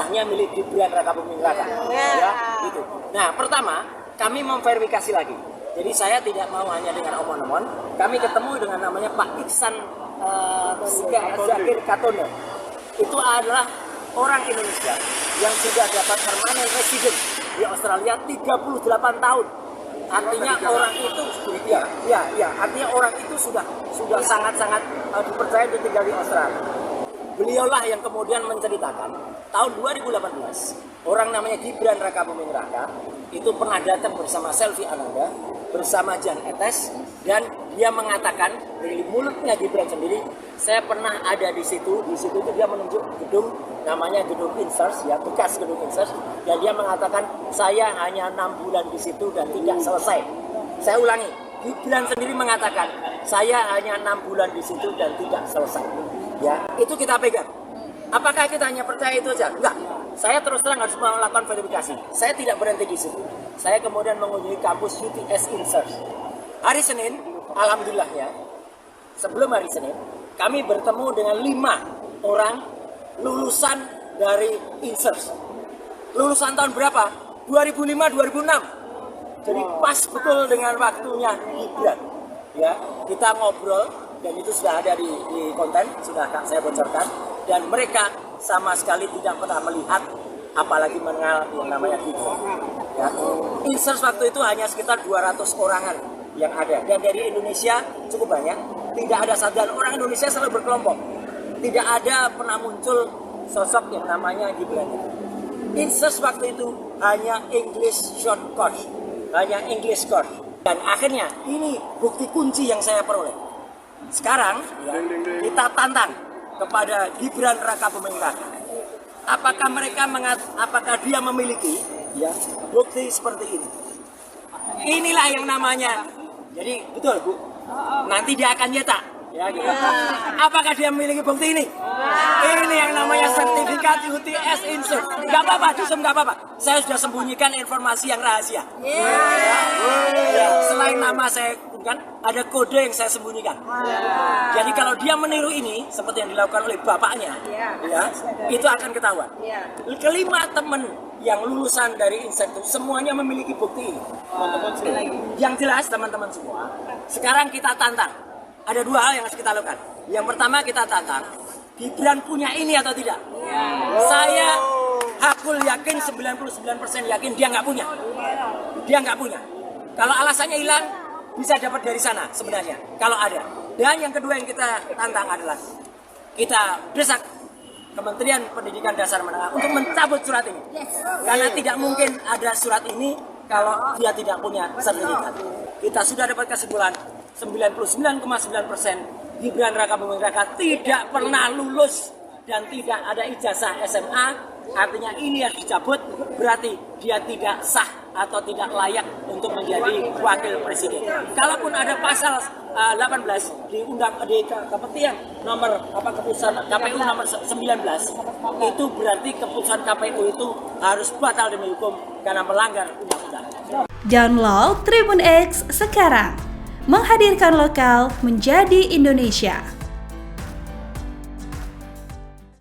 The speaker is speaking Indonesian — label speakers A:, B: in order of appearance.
A: ijazahnya milik Gibran Raka Buming Raka. Ya, gitu. Nah, pertama kami memverifikasi lagi. Jadi saya tidak mau hanya dengan omon-omon. Kami ketemu dengan namanya Pak Iksan Zakir Katono. Itu adalah orang Indonesia yang sudah dapat permanent resident di Australia 38 tahun. Artinya orang itu artinya orang itu sudah sangat-sangat dipercaya untuk tinggal di Australia. Beliaulah yang kemudian menceritakan tahun 2018 orang namanya Gibran Raka Buming Raka itu pernah datang bersama Selvi Ananda, bersama Jan Etes, dan dia mengatakan dari mulutnya Gibran sendiri, saya pernah ada di situ. Di situ itu dia menunjuk gedung namanya gedung Insers, ya, bekas gedung Insers, dan dia mengatakan saya hanya 6 bulan di situ dan tidak selesai. Saya ulangi, Gibran sendiri mengatakan saya hanya 6 bulan di situ dan tidak selesai. Ya, itu kita pegang. Apakah kita hanya percaya itu saja? Enggak. Saya terus terang harus melakukan verifikasi. Saya tidak berhenti di situ. Saya kemudian mengunjungi kampus UTS Insert. Hari Senin, alhamdulillah ya, sebelum hari Senin, kami bertemu dengan 5 orang lulusan dari Insert. Lulusan tahun berapa? 2005-2006. Jadi pas betul dengan waktunya Gibran. Ya, kita ngobrol dan itu sudah ada di konten, sudah saya bocorkan, dan mereka sama sekali tidak pernah melihat apalagi mengenal yang namanya Gibran. Ya. Insert waktu itu hanya sekitar 200 orangan yang ada, dan dari Indonesia cukup banyak. Tidak ada satu, dan orang Indonesia selalu berkelompok. Tidak ada pernah muncul sosok yang namanya Gibran. Insert waktu itu hanya English short course, hanya English course. Dan akhirnya ini bukti kunci yang saya peroleh. Sekarang ya, kita tantang kepada Gibran Raka Buming Raka. Apakah dia memiliki ya bukti seperti ini? Inilah yang namanya. Jadi betul Bu. Nanti dia akan nyetak. Ya, gitu. Apakah dia memiliki bukti ini? Ini yang namanya sertifikat UTS Insert. Gak apa-apa, Dusum, gak apa-apa. Saya sudah sembunyikan informasi yang rahasia. Ya, selain nama saya kan ada kode yang saya sembunyikan. Jadi kalau dia meniru ini seperti yang dilakukan oleh bapaknya, ya, itu akan ketahuan. Kelima teman yang lulusan dari Insert itu semuanya memiliki bukti ini. Yang jelas teman-teman semua, sekarang kita tantang. Ada 2 hal yang harus kita lakukan. Yang pertama kita tantang, Gibran punya ini atau tidak? Saya hakul yakin 99% yakin dia nggak punya. Dia nggak punya. Kalau alasannya hilang, bisa dapat dari sana sebenarnya. Kalau ada. Dan yang kedua yang kita tantang adalah kita desak Kementerian Pendidikan Dasar Menengah untuk mencabut surat ini. Karena tidak mungkin ada surat ini kalau dia tidak punya sertifikat. Kita sudah dapat kesimpulan 99,9% Gibran Raka Buming Raka tidak pernah lulus dan tidak ada ijazah SMA. Artinya ini yang dicabut, berarti dia tidak sah atau tidak layak untuk menjadi wakil presiden. Kalaupun ada pasal 18 di keputusan nomor keputusan KPU nomor 19, itu berarti keputusan KPU itu harus batal demi hukum karena melanggar undang-undang.
B: Download Tribun X sekarang. Menghadirkan lokal menjadi Indonesia.